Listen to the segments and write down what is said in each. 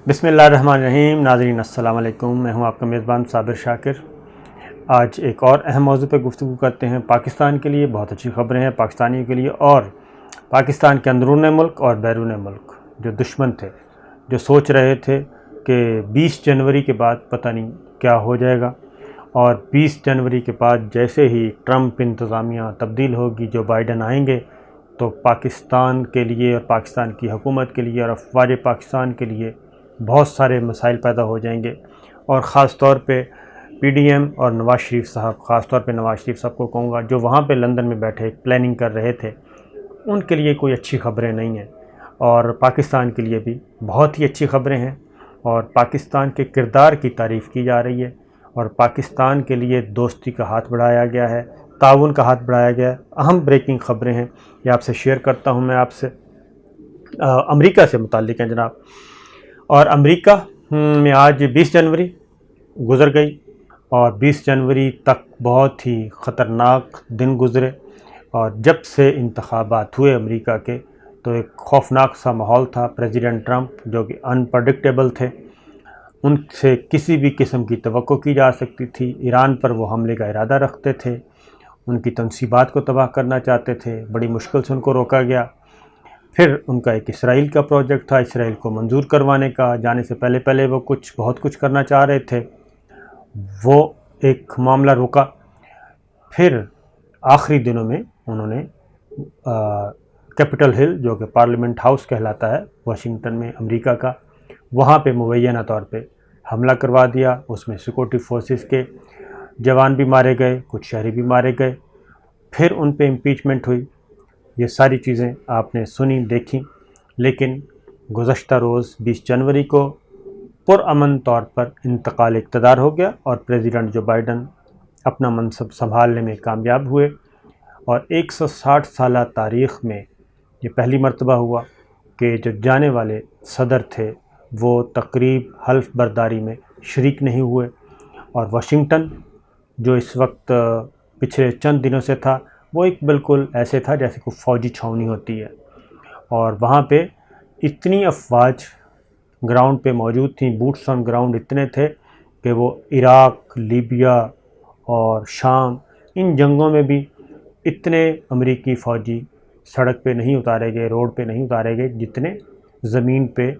بسم اللہ الرحمن الرحیم۔ ناظرین السلام علیکم، میں ہوں آپ کا میزبان صابر شاکر۔ آج ایک اور اہم موضوع پہ گفتگو کرتے ہیں۔ پاکستان کے لیے بہت اچھی خبریں ہیں پاکستانیوں کے لیے، اور پاکستان کے اندرون ملک اور بیرون ملک جو دشمن تھے، جو سوچ رہے تھے کہ 20 جنوری کے بعد پتہ نہیں کیا ہو جائے گا، اور 20 جنوری کے بعد جیسے ہی ٹرمپ انتظامیہ تبدیل ہوگی، جو بائیڈن آئیں گے، تو پاکستان کے لیے اور پاکستان کی حکومت کے لیے اور افواج پاکستان کے لیے بہت سارے مسائل پیدا ہو جائیں گے۔ اور خاص طور پہ پی ڈی ایم اور نواز شریف صاحب، خاص طور پہ نواز شریف صاحب کو کہوں گا، جو وہاں پہ لندن میں بیٹھے ایک پلاننگ کر رہے تھے، ان کے لیے کوئی اچھی خبریں نہیں ہیں، اور پاکستان کے لیے بھی بہت ہی اچھی خبریں ہیں، اور پاکستان کے کردار کی تعریف کی جا رہی ہے، اور پاکستان کے لیے دوستی کا ہاتھ بڑھایا گیا ہے، تعاون کا ہاتھ بڑھایا گیا ہے۔ اہم بریکنگ خبریں ہیں، یہ آپ سے شیئر کرتا ہوں۔ میں آپ سے امریکہ سے متعلق ہیں جناب، اور امریکہ میں آج 20 جنوری گزر گئی، اور 20 جنوری تک بہت ہی خطرناک دن گزرے، اور جب سے انتخابات ہوئے امریکہ کے تو ایک خوفناک سا ماحول تھا۔ پریزیڈنٹ ٹرمپ جو کہ انپریڈکٹیبل تھے، ان سے کسی بھی قسم کی توقع کی جا سکتی تھی۔ ایران پر وہ حملے کا ارادہ رکھتے تھے، ان کی تنصیبات کو تباہ کرنا چاہتے تھے، بڑی مشکل سے ان کو روکا گیا۔ پھر ان کا ایک اسرائیل کا پروجیکٹ تھا، اسرائیل کو منظور کروانے کا، جانے سے پہلے وہ بہت کچھ کرنا چاہ رہے تھے، وہ ایک معاملہ رکا۔ پھر آخری دنوں میں انہوں نے کیپٹل ہل، جو کہ پارلیمنٹ ہاؤس کہلاتا ہے واشنگٹن میں امریکہ کا، وہاں پہ مبینہ طور پہ حملہ کروا دیا۔ اس میں سیکورٹی فورسز کے جوان بھی مارے گئے، کچھ شہری بھی مارے گئے۔ پھر ان پہ امپیچمنٹ ہوئی۔ یہ ساری چیزیں آپ نے سنی، دیکھی، لیکن گزشتہ روز 20 جنوری کو پرامن طور پر انتقال اقتدار ہو گیا، اور پریزیڈنٹ جو بائیڈن اپنا منصب سنبھالنے میں کامیاب ہوئے، اور 160 سالہ تاریخ میں یہ پہلی مرتبہ ہوا کہ جو جانے والے صدر تھے وہ تقریب حلف برداری میں شریک نہیں ہوئے، اور واشنگٹن جو اس وقت پچھلے چند دنوں سے تھا، وہ ایک بالکل ایسے تھا جیسے کوئی فوجی چھاؤنی ہوتی ہے، اور وہاں پہ اتنی افواج گراؤنڈ پہ موجود تھیں، بوٹس آن گراؤنڈ اتنے تھے کہ وہ عراق، لیبیا اور شام، ان جنگوں میں بھی اتنے امریکی فوجی سڑک پہ نہیں اتارے گئے، روڈ پہ نہیں اتارے گئے، جتنے زمین پہ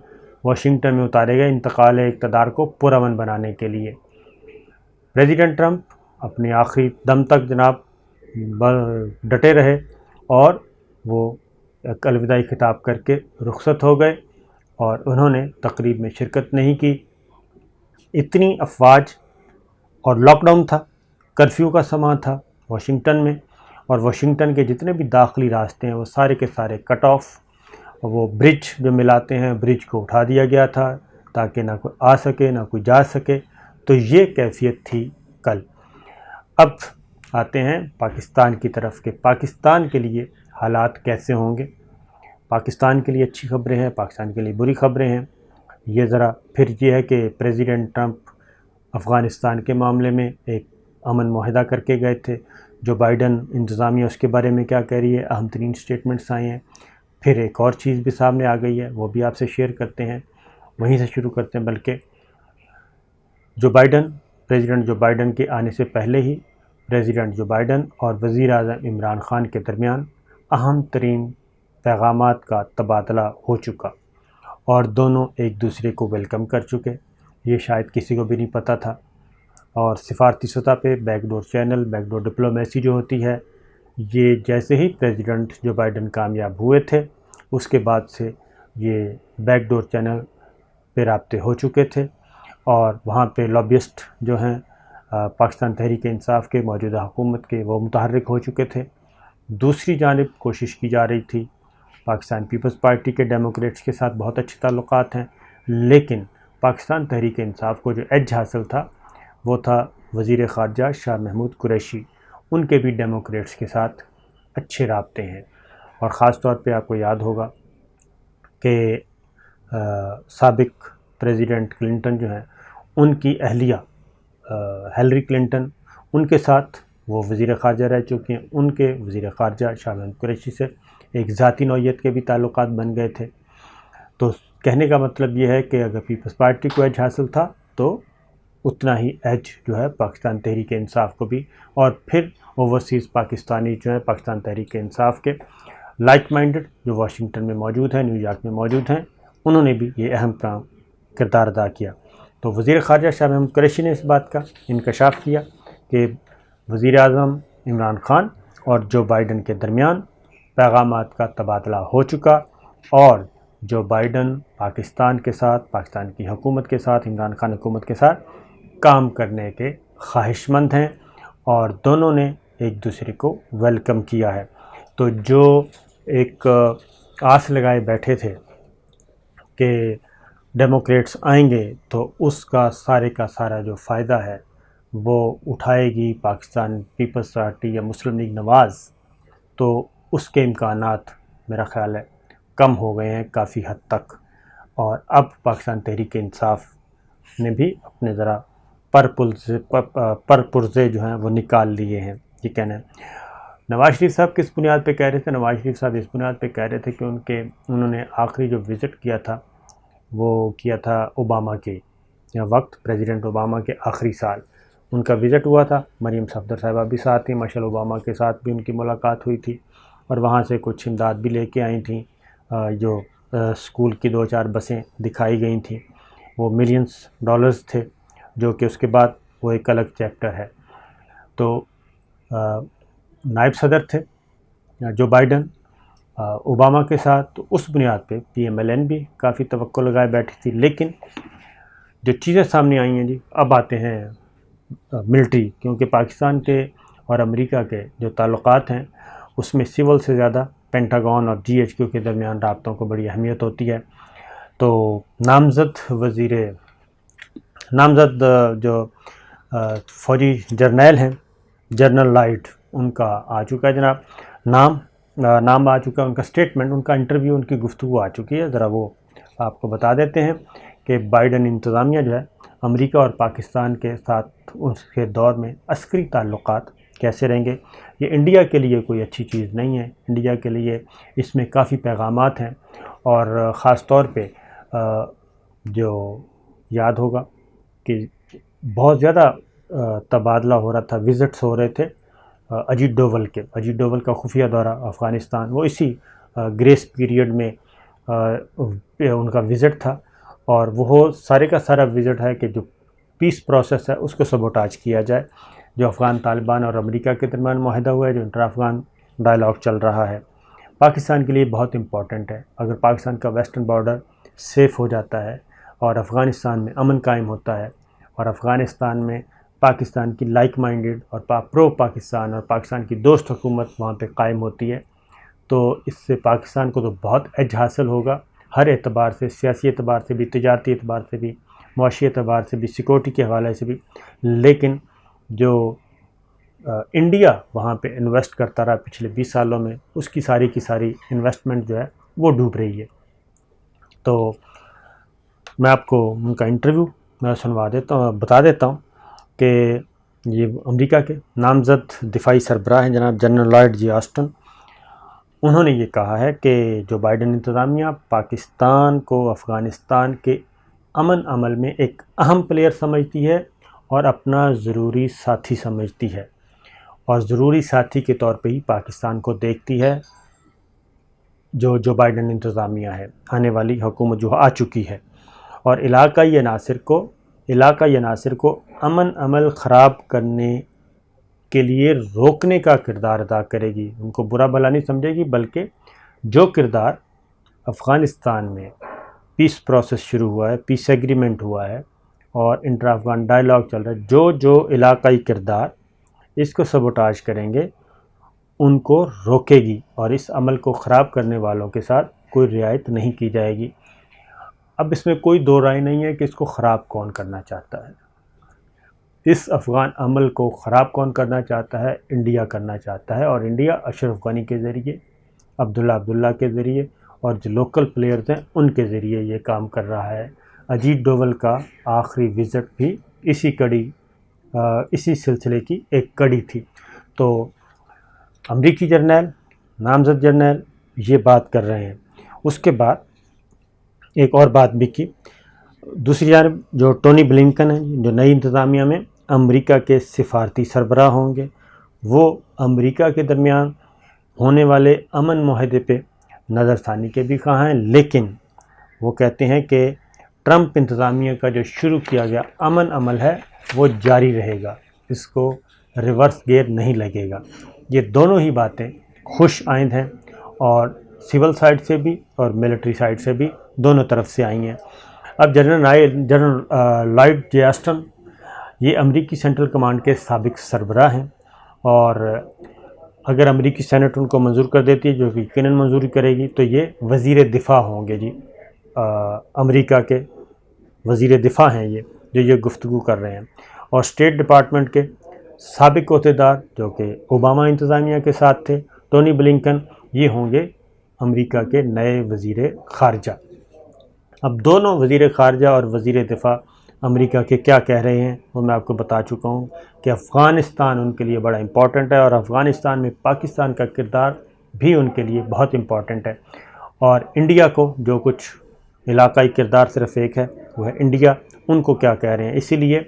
واشنگٹن میں اتارے گئے انتقال اقتدار کو پرامن بنانے کے لیے۔ پریزیڈنٹ ٹرمپ اپنے آخری دم تک جناب ڈٹے رہے، اور وہ ایک الوداعی خطاب کر کے رخصت ہو گئے، اور انہوں نے تقریب میں شرکت نہیں کی۔ اتنی افواج، اور لاک ڈاؤن تھا، کرفیو کا سماں تھا واشنگٹن میں، اور واشنگٹن کے جتنے بھی داخلی راستے ہیں وہ سارے کے سارے کٹ آف، وہ برج جو ملاتے ہیں، برج کو اٹھا دیا گیا تھا تاکہ نہ کوئی آ سکے نہ کوئی جا سکے۔ تو یہ کیفیت تھی کل۔ اب آتے ہیں پاکستان کی طرف کہ پاکستان کے لیے حالات کیسے ہوں گے۔ پاکستان کے لیے اچھی خبریں ہیں، پاکستان کے لیے بری خبریں ہیں۔ یہ ذرا پھر یہ ہے کہ پریزیڈنٹ ٹرمپ افغانستان کے معاملے میں ایک امن معاہدہ کر کے گئے تھے، جو بائیڈن انتظامیہ اس کے بارے میں کیا کہہ رہی ہے، اہم ترین سٹیٹمنٹس آئے ہیں۔ پھر ایک اور چیز بھی سامنے آ گئی ہے، وہ بھی آپ سے شیئر کرتے ہیں، وہیں سے شروع کرتے ہیں۔ بلکہ پریزیڈنٹ جو بائیڈن کے آنے سے پہلے ہی پریزیڈنٹ جو بائیڈن اور وزیر اعظم عمران خان کے درمیان اہم ترین پیغامات کا تبادلہ ہو چکا، اور دونوں ایک دوسرے کو ویلکم کر چکے۔ یہ شاید کسی کو بھی نہیں پتہ تھا، اور سفارتی سطح پہ back door channel, back door diplomacy جو ہوتی ہے، یہ جیسے ہی پریزیڈنٹ جو بائیڈن کامیاب ہوئے تھے، اس کے بعد سے یہ بیک ڈور چینل پہ رابطے ہو چکے تھے، اور وہاں پہ لابیسٹ جو ہیں پاکستان تحریک انصاف کے، موجودہ حکومت کے، وہ متحرک ہو چکے تھے۔ دوسری جانب کوشش کی جا رہی تھی، پاکستان پیپلز پارٹی کے ڈیموکریٹس کے ساتھ بہت اچھے تعلقات ہیں، لیکن پاکستان تحریک انصاف کو جو ایج حاصل تھا وہ تھا وزیر خارجہ شاہ محمود قریشی، ان کے بھی ڈیموکریٹس کے ساتھ اچھے رابطے ہیں۔ اور خاص طور پہ آپ کو یاد ہوگا کہ سابق پریزیڈنٹ کلنٹن جو ہیں، ان کی اہلیہ ہیلری کلنٹن، ان کے ساتھ وہ وزیر خارجہ رہ چکی ہیں۔ ان کے وزیر خارجہ شاہ محمود قریشی سے ایک ذاتی نوعیت کے بھی تعلقات بن گئے تھے۔ تو کہنے کا مطلب یہ ہے کہ اگر پیپلز پارٹی کو ایج حاصل تھا تو اتنا ہی ایج جو ہے پاکستان تحریک انصاف کو بھی، اور پھر اوورسیز پاکستانی جو ہے پاکستان تحریک انصاف کے لائک مائنڈڈ جو واشنگٹن میں موجود ہیں، نیو یارک میں موجود ہیں، انہوں نے بھی یہ اہم کردار ادا کیا۔ تو وزیر خارجہ شاہ محمود قریشی نے اس بات کا انکشاف کیا کہ وزیر اعظم عمران خان اور جو بائیڈن کے درمیان پیغامات کا تبادلہ ہو چکا، اور جو بائیڈن پاکستان کے ساتھ، پاکستان کی حکومت کے ساتھ، عمران خان حکومت کے ساتھ کام کرنے کے خواہش مند ہیں، اور دونوں نے ایک دوسرے کو ویلکم کیا ہے۔ تو جو ایک آس لگائے بیٹھے تھے کہ ڈیموکریٹس آئیں گے تو اس کا سارا جو فائدہ ہے وہ اٹھائے گی پاکستان پیپلز پارٹی یا مسلم لیگ نواز، تو اس کے امکانات میرا خیال ہے کم ہو گئے ہیں کافی حد تک، اور اب پاکستان تحریک انصاف نے بھی اپنے ذرا پرپرزے جو ہیں وہ نکال لیے ہیں، یہ کہنا ہے۔ نواز شریف صاحب کس بنیاد پہ کہہ رہے تھے؟ نواز شریف صاحب اس بنیاد پہ کہہ رہے تھے کہ انہوں نے آخری جو وزٹ کیا تھا وہ کیا تھا اوباما کے وقت، پریزیڈنٹ اوباما کے آخری سال ان کا وزٹ ہوا تھا۔ مریم صفدر صاحبہ بھی ساتھ تھیں، مشل اوباما کے ساتھ بھی ان کی ملاقات ہوئی تھی، اور وہاں سے کچھ امداد بھی لے کے آئی تھیں، جو اسکول کی 2-4 بسیں دکھائی گئی تھیں، وہ ملینز ڈالرز تھے، جو کہ اس کے بعد وہ ایک الگ چیپٹر ہے۔ تو نائب صدر تھے جو بائیڈن اوباما کے ساتھ، تو اس بنیاد پہ پی ایم ایل این بھی کافی توقع لگائے بیٹھی تھی، لیکن جو چیزیں سامنے آئی ہیں جی، اب آتے ہیں ملٹری، کیونکہ پاکستان کے اور امریکہ کے جو تعلقات ہیں اس میں سول سے زیادہ پینٹاگون اور جی ایچ کیو کے درمیان رابطوں کو بڑی اہمیت ہوتی ہے۔ تو نامزد جو فوجی جرنیل ہیں، جنرل لائٹ، ان کا آ چکا ہے جناب نام آ چکا ہے، ان کا اسٹیٹمنٹ، ان کا انٹرویو، ان کی گفتگو آ چکی ہے۔ ذرا وہ آپ کو بتا دیتے ہیں کہ بائیڈن انتظامیہ جو ہے امریکہ اور پاکستان کے ساتھ اس کے دور میں عسکری تعلقات کیسے رہیں گے۔ یہ انڈیا کے لیے کوئی اچھی چیز نہیں ہے، انڈیا کے لیے اس میں کافی پیغامات ہیں، اور خاص طور پہ جو یاد ہوگا کہ بہت زیادہ تبادلہ ہو رہا تھا، وزٹس ہو رہے تھے اجیت ڈوول کا خفیہ دورہ افغانستان، وہ اسی گریس پیریڈ میں ان کا وزٹ تھا، اور وہ سارے کا سارا وزٹ ہے کہ جو پیس پروسیس ہے اس کو سبوٹاج کیا جائے، جو افغان طالبان اور امریکہ کے درمیان معاہدہ ہوا ہے، جو انٹر افغان ڈائلاگ چل رہا ہے، پاکستان کے لیے بہت امپورٹنٹ ہے۔ اگر پاکستان کا ویسٹرن بارڈر سیف ہو جاتا ہے اور افغانستان میں امن قائم ہوتا ہے، اور افغانستان میں پاکستان کی لائک مائنڈڈ اور پرو پاکستان اور پاکستان کی دوست حکومت وہاں پہ قائم ہوتی ہے، تو اس سے پاکستان کو تو بہت ایج حاصل ہوگا، ہر اعتبار سے، سیاسی اعتبار سے بھی، تجارتی اعتبار سے بھی، معاشی اعتبار سے بھی، سیکورٹی کے حوالے سے بھی۔ لیکن جو انڈیا وہاں پہ انویسٹ کرتا رہا پچھلے 20 سالوں میں، اس کی ساری انویسٹمنٹ جو ہے وہ ڈوب رہی ہے۔ تو میں آپ کو ان کا انٹرویو بتا دیتا ہوں کہ یہ امریکہ کے نامزد دفاعی سربراہ ہیں جناب جنرل لائٹ جی آسٹن، انہوں نے یہ کہا ہے کہ جو بائیڈن انتظامیہ پاکستان کو افغانستان کے امن عمل میں ایک اہم پلیئر سمجھتی ہے اور اپنا ضروری ساتھی سمجھتی ہے، اور ضروری ساتھی کے طور پہ ہی پاکستان کو دیکھتی ہے جو بائیڈن انتظامیہ ہے، آنے والی حکومت جو آ چکی ہے، اور علاقائی عناصر کو امن عمل خراب کرنے کے لیے روکنے کا کردار ادا کرے گی، ان کو برا بھلا نہیں سمجھے گی، بلکہ جو کردار افغانستان میں پیس پروسیس شروع ہوا ہے، پیس ایگریمنٹ ہوا ہے اور انٹر افغان ڈائلاگ چل رہا ہے، جو علاقائی کردار اس کو سبوٹاج کریں گے ان کو روکے گی، اور اس عمل کو خراب کرنے والوں کے ساتھ کوئی رعایت نہیں کی جائے گی۔ اب اس میں کوئی دو رائے نہیں ہے کہ اس کو خراب کون کرنا چاہتا ہے۔ اس افغان عمل کو خراب کون کرنا چاہتا ہے؟ انڈیا کرنا چاہتا ہے، اور انڈیا اشرف غنی کے ذریعے، عبداللہ کے ذریعے، اور جو لوکل پلیئرز ہیں ان کے ذریعے یہ کام کر رہا ہے۔ اجیت ڈوول کا آخری وزٹ بھی اسی سلسلے کی ایک کڑی تھی۔ تو امریکی جرنیل، نامزد جرنیل یہ بات کر رہے ہیں۔ اس کے بعد ایک اور بات بھی کی. دوسری جانب جو ٹونی بلنکن ہیں جو نئی انتظامیہ میں امریکہ کے سفارتی سربراہ ہوں گے، وہ امریکہ کے درمیان ہونے والے امن معاہدے پہ نظر ثانی کے بھی خواہاں ہیں، لیکن وہ کہتے ہیں کہ ٹرمپ انتظامیہ کا جو شروع کیا گیا امن عمل ہے وہ جاری رہے گا، اس کو ریورس گیئر نہیں لگے گا. یہ دونوں ہی باتیں خوش آئند ہیں اور سول سائڈ سے بھی اور ملٹری سائڈ سے بھی دونوں طرف سے آئی ہیں. اب جنرل لائیڈ جے آسٹن یہ امریکی سینٹرل کمانڈ کے سابق سربراہ ہیں، اور اگر امریکی سینٹ ان کو منظور کر دیتی ہے، جو کہ یقیناً منظوری کرے گی، تو یہ وزیر دفاع ہوں گے جی. امریکہ کے وزیر دفاع ہیں یہ گفتگو کر رہے ہیں. اور اسٹیٹ ڈپارٹمنٹ کے سابق عہدیدار جو کہ اوباما انتظامیہ کے ساتھ تھے، ٹونی بلنکن، یہ ہوں گے امریکہ کے نئے وزیر خارجہ. اب دونوں وزیر خارجہ اور وزیر دفاع امریکہ کے کیا کہہ رہے ہیں وہ میں آپ کو بتا چکا ہوں کہ افغانستان ان کے لیے بڑا امپورٹنٹ ہے، اور افغانستان میں پاکستان کا کردار بھی ان کے لیے بہت امپورٹنٹ ہے. اور انڈیا کو جو کچھ علاقائی کردار صرف ایک ہے وہ ہے انڈیا، ان کو کیا کہہ رہے ہیں. اسی لیے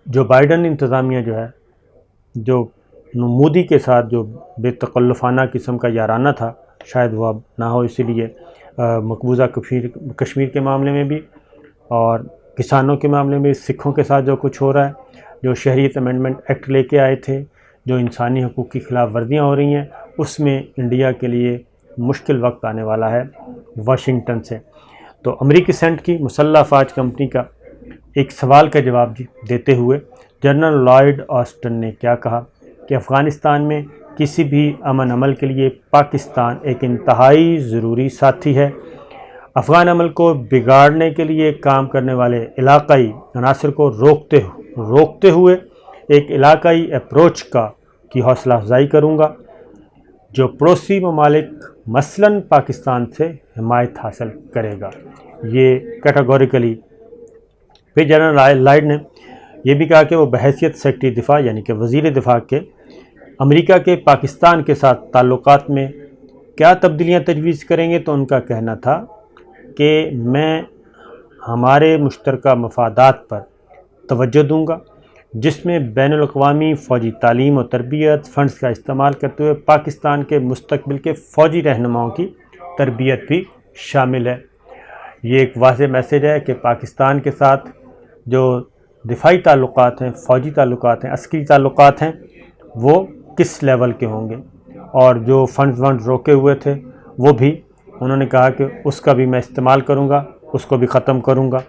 جو بائیڈن انتظامیہ جو ہے، جو مودی کے ساتھ جو بے تکلفانہ قسم کا یارانہ تھا، شاید وہ اب نہ ہو. اسی لیے مقبوضہ کشمیر کے معاملے میں بھی اور کسانوں کے معاملے میں، سکھوں کے ساتھ جو کچھ ہو رہا ہے، جو شہریت امینڈمنٹ ایکٹ لے کے آئے تھے، جو انسانی حقوق کی خلاف ورزیاں ہو رہی ہیں، اس میں انڈیا کے لیے مشکل وقت آنے والا ہے واشنگٹن سے. تو امریکی سینٹ کی مسلح افواج کمپنی کا ایک سوال کا جواب دیتے ہوئے جنرل لائیڈ آسٹن نے کیا کہا کہ افغانستان میں کسی بھی امن عمل کے لیے پاکستان ایک انتہائی ضروری ساتھی ہے. افغان عمل کو بگاڑنے کے لیے کام کرنے والے علاقائی عناصر کو روکتے ہوئے ایک علاقائی اپروچ کی حوصلہ افزائی کروں گا جو پڑوسی ممالک مثلاً پاکستان سے حمایت حاصل کرے گا. یہ کیٹاگوریکلی. پھر جنرل لائیڈ نے یہ بھی کہا کہ وہ بحیثیت سیکرٹری دفاع یعنی کہ وزیر دفاع کے امریکہ کے پاکستان کے ساتھ تعلقات میں کیا تبدیلیاں تجویز کریں گے. تو ان کا کہنا تھا کہ میں ہمارے مشترکہ مفادات پر توجہ دوں گا، جس میں بین الاقوامی فوجی تعلیم و تربیت فنڈز کا استعمال کرتے ہوئے پاکستان کے مستقبل کے فوجی رہنماؤں کی تربیت بھی شامل ہے. یہ ایک واضح میسیج ہے کہ پاکستان کے ساتھ جو دفاعی تعلقات ہیں، فوجی تعلقات ہیں، عسکری تعلقات ہیں، وہ کس لیول کے ہوں گے. اور جو فنڈز روکے ہوئے تھے وہ بھی انہوں نے کہا کہ اس کا بھی میں استعمال کروں گا، اس کو بھی ختم کروں گا.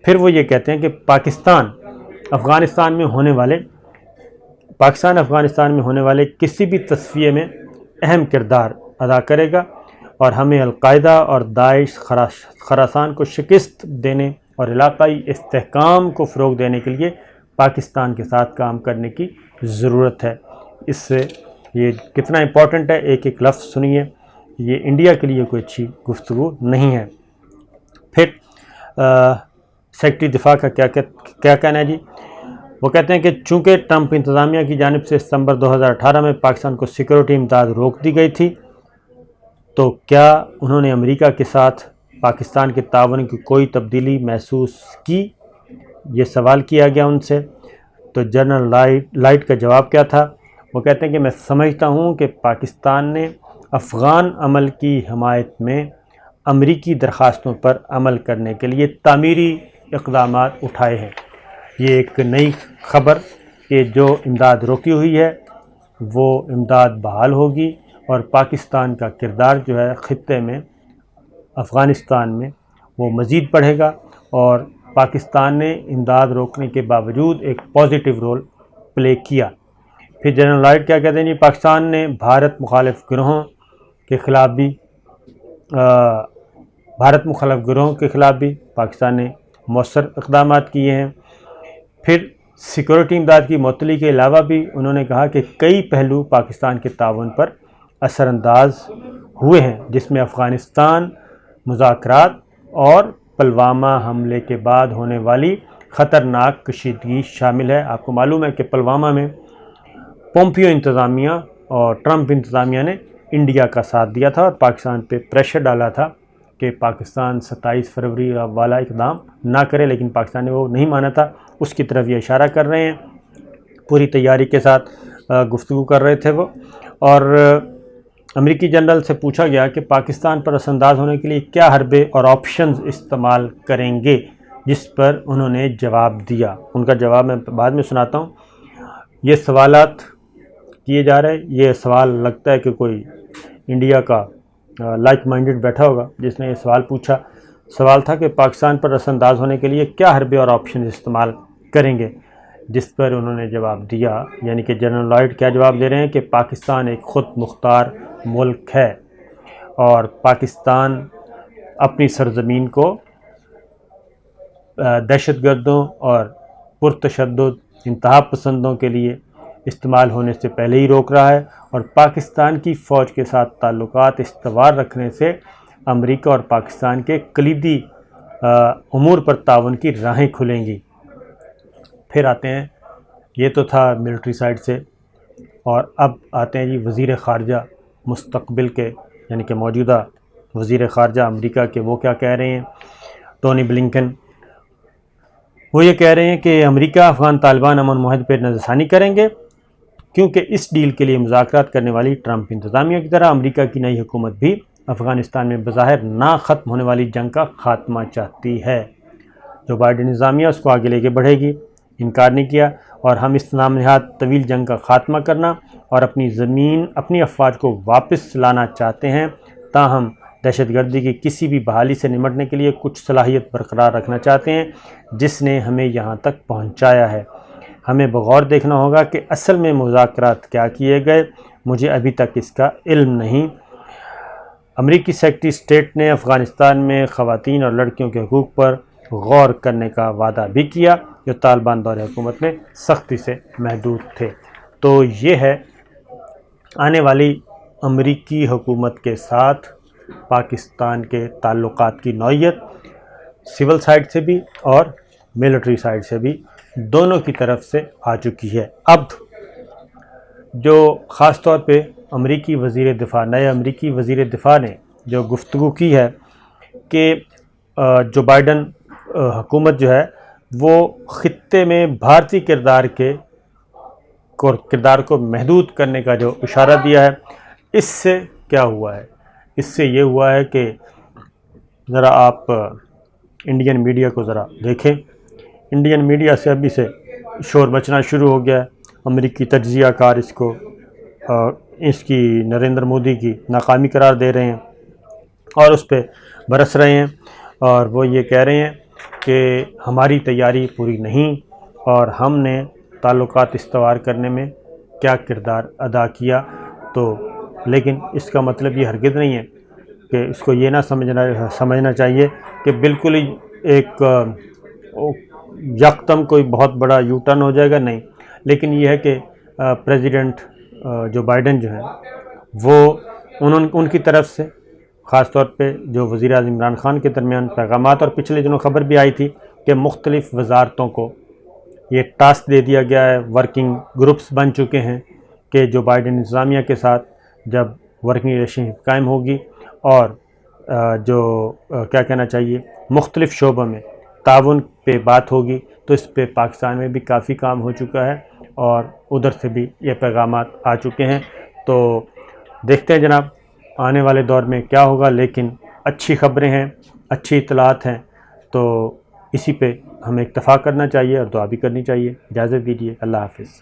پھر وہ یہ کہتے ہیں کہ پاکستان افغانستان میں ہونے والے کسی بھی تصفیے میں اہم کردار ادا کرے گا، اور ہمیں القاعدہ اور داعش خراسان کو شکست دینے اور علاقائی استحکام کو فروغ دینے کے لیے پاکستان کے ساتھ کام کرنے کی ضرورت ہے. اس سے یہ کتنا امپورٹنٹ ہے، ایک ایک لفظ سنیے. یہ انڈیا کے لیے کوئی اچھی گفتگو نہیں ہے. پھر سیکرٹری دفاع کا کیا کہنا ہے جی. وہ کہتے ہیں کہ چونکہ ٹرمپ انتظامیہ کی جانب سے ستمبر 2018 میں پاکستان کو سیکورٹی امداد روک دی گئی تھی، تو کیا انہوں نے امریکہ کے ساتھ پاکستان کے تعاون کی کوئی تبدیلی محسوس کی. یہ سوال کیا گیا ان سے. تو جنرل لائیڈ کا جواب کیا تھا. وہ کہتے ہیں کہ میں سمجھتا ہوں کہ پاکستان نے افغان عمل کی حمایت میں امریکی درخواستوں پر عمل کرنے کے لیے تعمیری اقدامات اٹھائے ہیں. یہ ایک نئی خبر کہ جو امداد روکی ہوئی ہے وہ امداد بحال ہوگی، اور پاکستان کا کردار جو ہے خطے میں، افغانستان میں، وہ مزید بڑھے گا. اور پاکستان نے امداد روکنے کے باوجود ایک پازیٹیو رول پلے کیا. پھر جنرل لائیڈ کیا کہتے ہیں جی. پاکستان نے بھارت مخالف گروہوں کے خلاف بھی پاکستان نے مؤثر اقدامات کیے ہیں. پھر سیکورٹی امداد کی معطلی کے علاوہ بھی انہوں نے کہا کہ کئی پہلو پاکستان کے تعاون پر اثر انداز ہوئے ہیں، جس میں افغانستان مذاکرات اور پلوامہ حملے کے بعد ہونے والی خطرناک کشیدگی شامل ہے. آپ کو معلوم ہے کہ پلوامہ میں پومپیو انتظامیہ اور ٹرمپ انتظامیہ نے انڈیا کا ساتھ دیا تھا اور پاکستان پہ پریشر ڈالا تھا کہ پاکستان 27 فروری والا اقدام نہ کرے، لیکن پاکستان نے وہ نہیں مانا تھا، اس کی طرف یہ اشارہ کر رہے ہیں، پوری تیاری کے ساتھ گفتگو کر رہے تھے وہ۔ اور امریکی جنرل سے پوچھا گیا کہ پاکستان پر اثر انداز ہونے کے لیے کیا حربے اور آپشنز استعمال کریں گے، جس پر انہوں نے جواب دیا۔ ان کا جواب میں بعد میں سناتا ہوں۔ یہ سوالات کیے جا رہے، یہ سوال لگتا ہے کہ کوئی انڈیا کا لائک مائنڈڈ بیٹھا ہوگا جس نے یہ سوال پوچھا۔ سوال تھا کہ پاکستان پر اثر انداز ہونے کے لیے کیا حربے اور آپشنز استعمال کریں گے، جس پر انہوں نے جواب دیا، یعنی کہ جنرل لائٹ کیا جواب دے رہے ہیں کہ پاکستان ایک خود مختار ملک ہے اور پاکستان اپنی سرزمین کو دہشت گردوں اور پرتشدد انتہا پسندوں کے لیے استعمال ہونے سے پہلے ہی روک رہا ہے، اور پاکستان کی فوج کے ساتھ تعلقات استوار رکھنے سے امریکہ اور پاکستان کے کلیدی امور پر تعاون کی راہیں کھلیں گی۔ پھر آتے ہیں، یہ تو تھا ملٹری سائڈ سے، اور اب آتے ہیں جی وزیر خارجہ مستقبل کے، یعنی کہ موجودہ وزیر خارجہ امریکہ کے، وہ کیا کہہ رہے ہیں۔ ٹونی بلنکن وہ یہ کہہ رہے ہیں کہ امریکہ افغان طالبان امن معاہدے پر نظر ثانی کریں گے، کیونکہ اس ڈیل کے لیے مذاکرات کرنے والی ٹرمپ انتظامیہ کی طرح امریکہ کی نئی حکومت بھی افغانستان میں بظاہر نہ ختم ہونے والی جنگ کا خاتمہ چاہتی ہے۔ جو بائیڈن انتظامیہ اس کو آگے لے کے بڑھے گی، انکار نہیں کیا، اور ہم اس نام نہاد طویل جنگ کا خاتمہ کرنا اور اپنی زمین، اپنی افواج کو واپس لانا چاہتے ہیں، تاہم دہشت گردی کی کسی بھی بحالی سے نمٹنے کے لیے کچھ صلاحیت برقرار رکھنا چاہتے ہیں جس نے ہمیں یہاں تک پہنچایا ہے۔ ہمیں بغور دیکھنا ہوگا کہ اصل میں مذاکرات کیا کیے گئے، مجھے ابھی تک اس کا علم نہیں۔ امریکی سیکرٹری اسٹیٹ نے افغانستان میں خواتین اور لڑکیوں کے حقوق پر غور کرنے کا وعدہ بھی کیا، جو طالبان دور حکومت میں سختی سے محدود تھے۔ تو یہ ہے آنے والی امریکی حکومت کے ساتھ پاکستان کے تعلقات کی نوعیت، سول سائڈ سے بھی اور ملٹری سائڈ سے بھی، دونوں کی طرف سے آ چکی ہے۔ اب جو خاص طور پہ امریکی وزیر دفاع، نئے امریکی وزیر دفاع نے جو گفتگو کی ہے کہ جو بائیڈن حکومت جو ہے وہ خطے میں بھارتی کردار کو محدود کرنے کا جو اشارہ دیا ہے، اس سے کیا ہوا ہے؟ اس سے یہ ہوا ہے کہ ذرا آپ انڈین میڈیا کو ذرا دیکھیں، انڈین میڈیا سے ابھی سے شور مچنا شروع ہو گیا ہے۔ امریکی تجزیہ کار اس کی نریندر مودی کی ناکامی قرار دے رہے ہیں اور اس پہ برس رہے ہیں، اور وہ یہ کہہ رہے ہیں کہ ہماری تیاری پوری نہیں اور ہم نے تعلقات استوار کرنے میں کیا کردار ادا کیا۔ تو لیکن اس کا مطلب یہ ہرگز نہیں ہے کہ اس کو یہ نہ سمجھنا چاہیے کہ بالکل ہی ایک یکدم کوئی بہت بڑا یو ٹرن ہو جائے گا، نہیں، لیکن یہ ہے کہ پریزیڈنٹ جو بائیڈن جو ہیں وہ ان کی طرف سے خاص طور پہ جو وزیر اعظم عمران خان کے درمیان پیغامات، اور پچھلے دنوں خبر بھی آئی تھی کہ مختلف وزارتوں کو یہ ٹاسک دے دیا گیا ہے، ورکنگ گروپس بن چکے ہیں کہ جو بائیڈن انتظامیہ کے ساتھ جب ورکنگ ریلیشنشپ قائم ہوگی اور جو کیا کہنا چاہیے مختلف شعبوں میں تعاون پہ بات ہوگی، تو اس پہ پاکستان میں بھی کافی کام ہو چکا ہے اور ادھر سے بھی یہ پیغامات آ چکے ہیں۔ تو دیکھتے ہیں جناب آنے والے دور میں کیا ہوگا، لیکن اچھی خبریں ہیں، اچھی اطلاعات ہیں، تو اسی پہ ہمیں اکتفا کرنا چاہیے اور دعا بھی کرنی چاہیے۔ اجازت دیجیے، اللہ حافظ۔